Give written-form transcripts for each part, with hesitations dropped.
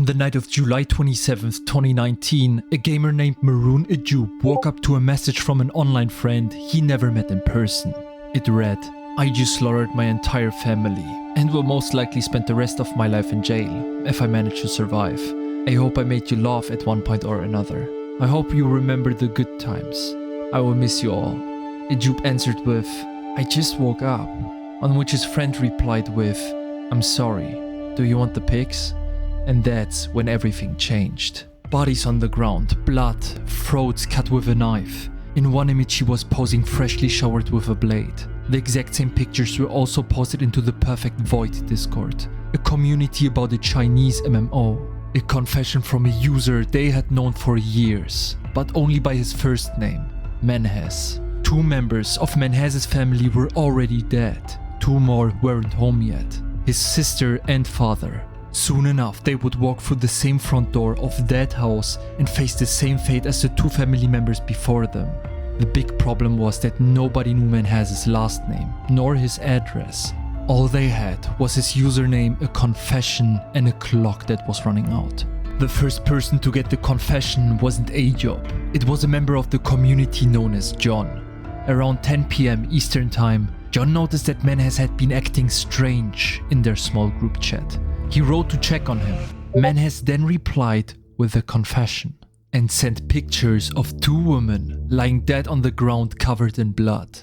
the night of July 27th, 2019, a gamer named Maroon Ajub woke up to a message from an online friend he never met in person. It read, "I just slaughtered my entire family and will most likely spend the rest of my life in jail if I manage to survive. I hope I made you laugh at one point or another. I hope you remember the good times. I will miss you all." Ajub answered with, "I just woke up," on which his friend replied with, "I'm sorry, do you want the pics?" And that's when everything changed. Bodies on the ground, blood, throats cut with a knife. In one image he was posing freshly showered with a blade. The exact same pictures were also posted into the Perfect Void Discord, a community about a Chinese MMO. A confession from a user they had known for years, but only by his first name, Menhez. 2 members of Menhez's family were already dead. 2 more weren't home yet, his sister and father. Soon enough, they would walk through the same front door of that house and face the same fate as the 2 family members before them. The big problem was that nobody knew Menhez's last name, nor his address. All they had was his username, a confession, and a clock that was running out. The first person to get the confession wasn't Ajub. It was a member of the community known as John. Around 10 PM Eastern Time, John noticed that Menhez had been acting strange in their small group chat. He wrote to check on him. Menhez then replied with a confession and sent pictures of 2 women lying dead on the ground covered in blood.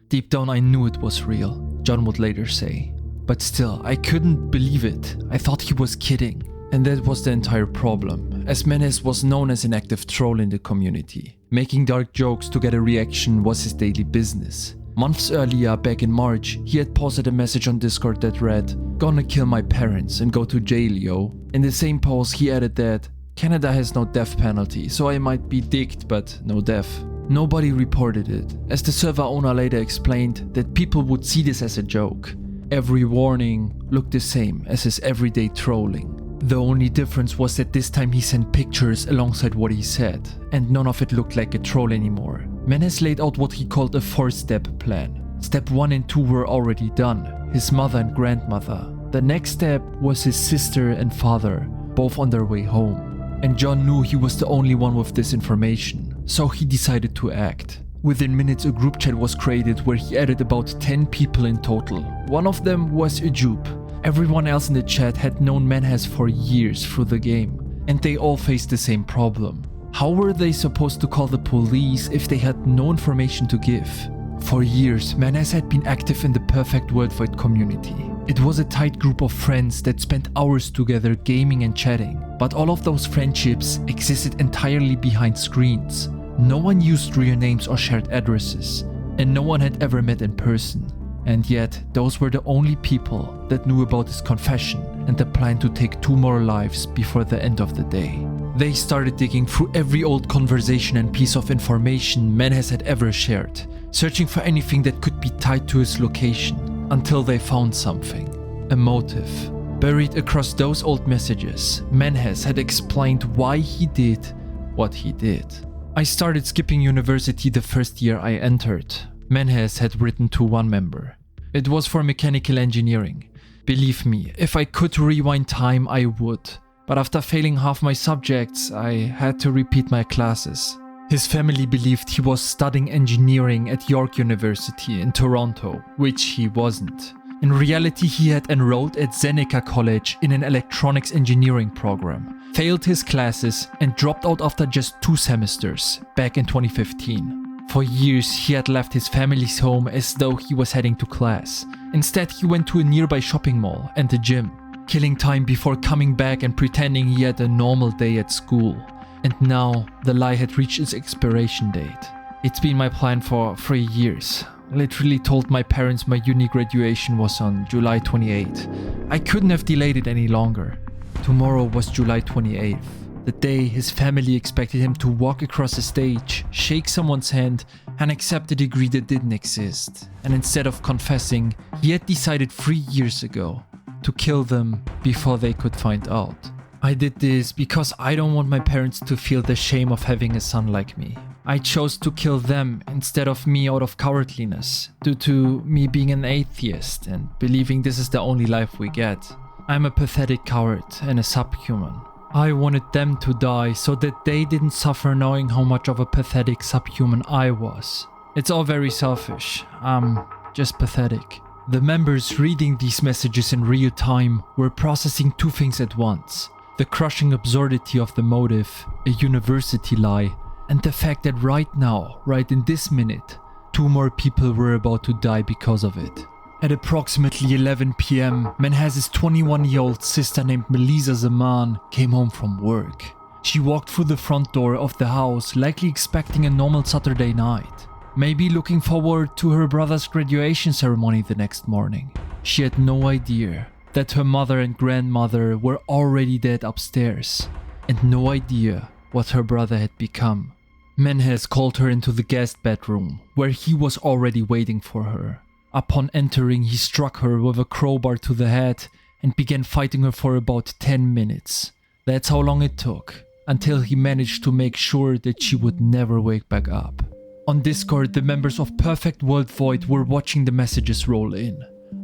"Deep down I knew it was real," John would later say. "But still, I couldn't believe it. I thought he was kidding." And that was the entire problem, as Menhez was known as an active troll in the community. Making dark jokes to get a reaction was his daily business. Months earlier, back in March, he had posted a message on Discord that read, "Gonna kill my parents and go to jail, yo." In the same post, he added that, "Canada has no death penalty, so I might be dicked, but no death." Nobody reported it, as the server owner later explained that people would see this as a joke. Every warning looked the same as his everyday trolling. The only difference was that this time he sent pictures alongside what he said, and none of it looked like a troll anymore. Menhez laid out what he called a 4-step plan. Step 1 and 2 were already done, his mother and grandmother. The next step was his sister and father, both on their way home. And John knew he was the only one with this information, so he decided to act. Within minutes, a group chat was created where he added about 10 people in total. One of them was Ajub. Everyone else in the chat had known Menhez for years through the game, and they all faced the same problem. How were they supposed to call the police if they had no information to give? For years, Menhez had been active in the Perfect Worldwide community. It was a tight group of friends that spent hours together gaming and chatting, but all of those friendships existed entirely behind screens. No one used real names or shared addresses, and no one had ever met in person. And yet, those were the only people that knew about his confession and the plan to take 2 more lives before the end of the day. They started digging through every old conversation and piece of information Menhez had ever shared, searching for anything that could be tied to his location, until they found something. A motive. Buried across those old messages, Menhez had explained why he did what he did. "I started skipping university the first year I entered," Menhez had written to one member. "It was for mechanical engineering. Believe me, if I could rewind time, I would. But after failing half my subjects, I had to repeat my classes." His family believed he was studying engineering at York University in Toronto, which he wasn't. In reality, he had enrolled at Seneca College in an electronics engineering program, failed his classes, and dropped out after just 2 semesters, back in 2015. For years, he had left his family's home as though he was heading to class. Instead, he went to a nearby shopping mall and the gym, killing time before coming back and pretending he had a normal day at school. And now, the lie had reached its expiration date. "It's been my plan for 3 years. Literally told my parents my uni graduation was on July 28th. I couldn't have delayed it any longer." Tomorrow was July 28th. The day his family expected him to walk across the stage, shake someone's hand, and accept a degree that didn't exist. And instead of confessing, he had decided 3 years ago to kill them before they could find out. "I did this because I don't want my parents to feel the shame of having a son like me. I chose to kill them instead of me out of cowardliness, due to me being an atheist and believing this is the only life we get. I'm a pathetic coward and a subhuman. I wanted them to die so that they didn't suffer knowing how much of a pathetic subhuman I was. It's all very selfish. I'm just pathetic. The members reading these messages in real time were processing two things at once. The crushing absurdity of the motive, a university lie, and the fact that right now, right in this minute, 2 more people were about to die because of it. At approximately 11 p.m., Menhez's 21-year-old sister named Melissa Zaman came home from work. She walked through the front door of the house, likely expecting a normal Saturday night. Maybe looking forward to her brother's graduation ceremony the next morning. She had no idea that her mother and grandmother were already dead upstairs, and no idea what her brother had become. Menhez called her into the guest bedroom, where he was already waiting for her. Upon entering, he struck her with a crowbar to the head and began fighting her for about 10 minutes. That's how long it took, until he managed to make sure that she would never wake back up. On Discord, the members of Perfect World Void were watching the messages roll in,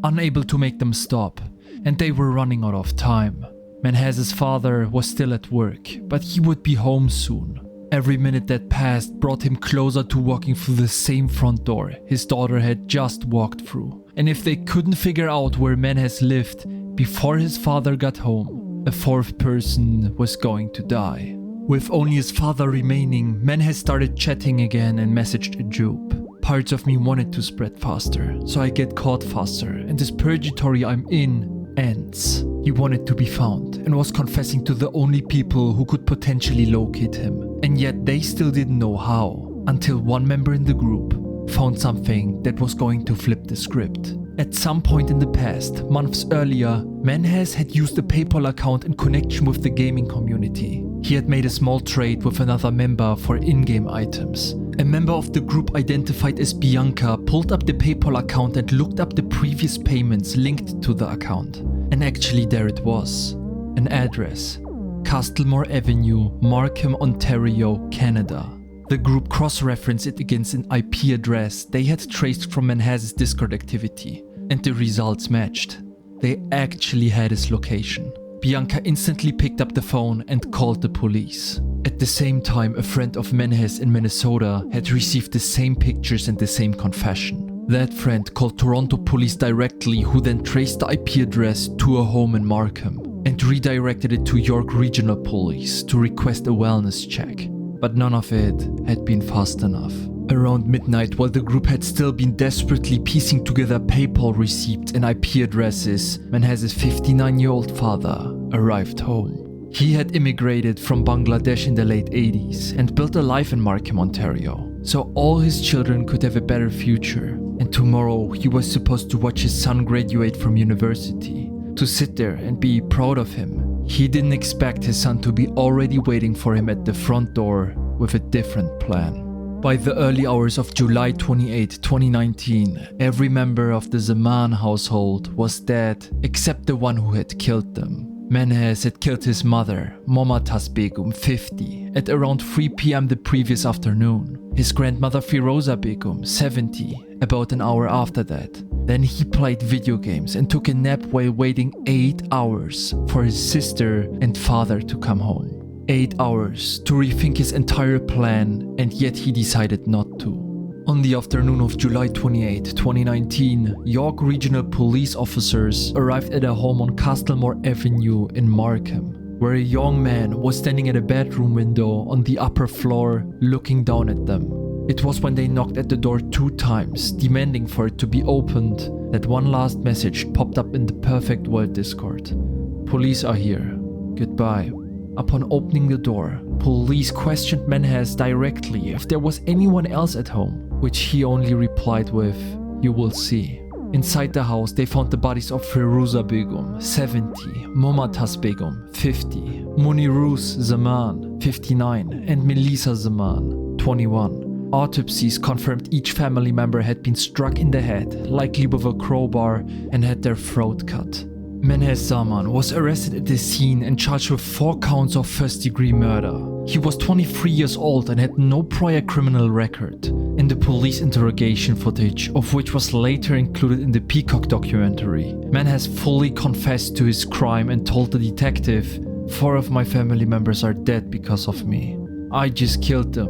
unable to make them stop, and they were running out of time. Menhez's father was still at work, but he would be home soon. Every minute that passed brought him closer to walking through the same front door his daughter had just walked through. And if they couldn't figure out where Menhez lived before his father got home, a 4th person was going to die. With only his father remaining, Menhez started chatting again and messaged Ajub. Parts of me wanted to spread faster, so I get caught faster, and this purgatory I'm in ends. He wanted to be found and was confessing to the only people who could potentially locate him, and yet they still didn't know how, until one member in the group found something that was going to flip the script. At some point in the past, months earlier, Menhez had used a PayPal account in connection with the gaming community. He had made a small trade with another member for in-game items. A member of the group identified as Bianca pulled up the PayPal account and looked up the previous payments linked to the account. And actually there it was. An address. Castlemore Avenue, Markham, Ontario, Canada. The group cross-referenced it against an IP address they had traced from Menhez's Discord activity, and the results matched. They actually had his location. Bianca instantly picked up the phone and called the police. At the same time, a friend of Menhez in Minnesota had received the same pictures and the same confession. That friend called Toronto police directly, who then traced the IP address to a home in Markham and redirected it to York Regional Police to request a wellness check. But none of it had been fast enough. Around midnight, while the group had still been desperately piecing together PayPal receipts and IP addresses, Menhez's 59-year-old father arrived home. He had immigrated from Bangladesh in the late 80s and built a life in Markham, Ontario, so all his children could have a better future. And tomorrow he was supposed to watch his son graduate from university, to sit there and be proud of him. He didn't expect his son to be already waiting for him at the front door with a different plan. By the early hours of July 28, 2019, every member of the Zaman household was dead except the one who had killed them. Menhez had killed his mother, Momtaz Begum, 50, at around 3 p.m. the previous afternoon. His grandmother Firoza Begum, 70, about an hour after that. Then he played video games and took a nap while waiting 8 hours for his sister and father to come home. 8 hours to rethink his entire plan, and yet he decided not to. On the afternoon of July 28, 2019, York Regional Police officers arrived at a home on Castlemore Avenue in Markham, where a young man was standing at a bedroom window on the upper floor looking down at them. It was when they knocked at the door 2 times, demanding for it to be opened, that one last message popped up in the Perfect World Discord. "Police are here. Goodbye." Upon opening the door, police questioned Menhez directly if there was anyone else at home, which he only replied with, "You will see." Inside the house, they found the bodies of Firoza Begum, 70, Momtaz Begum, 50, Muniruz Zaman, 59, and Melissa Zaman, 21. Autopsies confirmed each family member had been struck in the head, likely with a crowbar, and had their throat cut. Menhez Zaman was arrested at the scene and charged with 4 counts of first-degree murder. He was 23 years old and had no prior criminal record. In the police interrogation footage, of which was later included in the Peacock documentary, Menhez fully confessed to his crime and told the detective, 4 of my family members are dead because of me. I just killed them.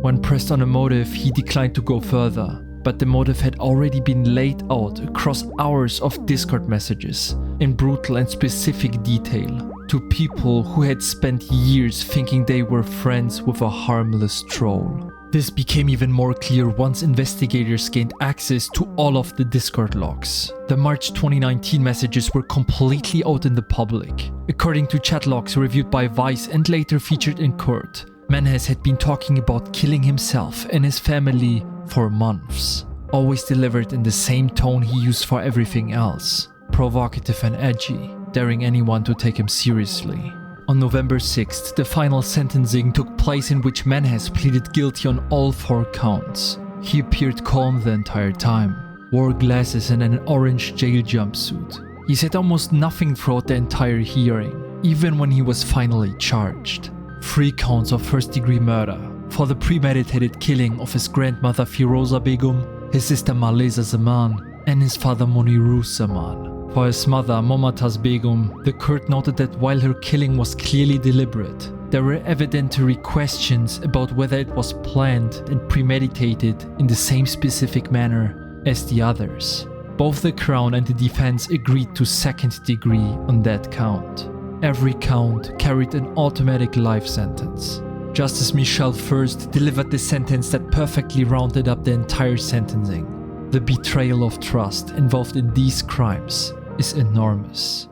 When pressed on a motive, he declined to go further, but the motive had already been laid out across hours of Discord messages in brutal and specific detail to people who had spent years thinking they were friends with a harmless troll. This became even more clear once investigators gained access to all of the Discord logs. The March 2019 messages were completely out in the public. According to chat logs reviewed by Vice and later featured in court, Menhez had been talking about killing himself and his family for months, always delivered in the same tone he used for everything else, provocative and edgy, daring anyone to take him seriously. On November 6th, the final sentencing took place in which Menhez pleaded guilty on all 4 counts. He appeared calm the entire time, wore glasses and an orange jail jumpsuit. He said almost nothing throughout the entire hearing, even when he was finally charged. 3 counts of first-degree murder for the premeditated killing of his grandmother Firoza Begum, his sister Maleza Zaman, and his father Moniruz Zaman. For his mother Momtaz Begum, the court noted that while her killing was clearly deliberate, there were evidentiary questions about whether it was planned and premeditated in the same specific manner as the others. Both the Crown and the defense agreed to second degree on that count. Every count carried an automatic life sentence. Justice Michelle First delivered the sentence that perfectly rounded up the entire sentencing. The betrayal of trust involved in these crimes is enormous.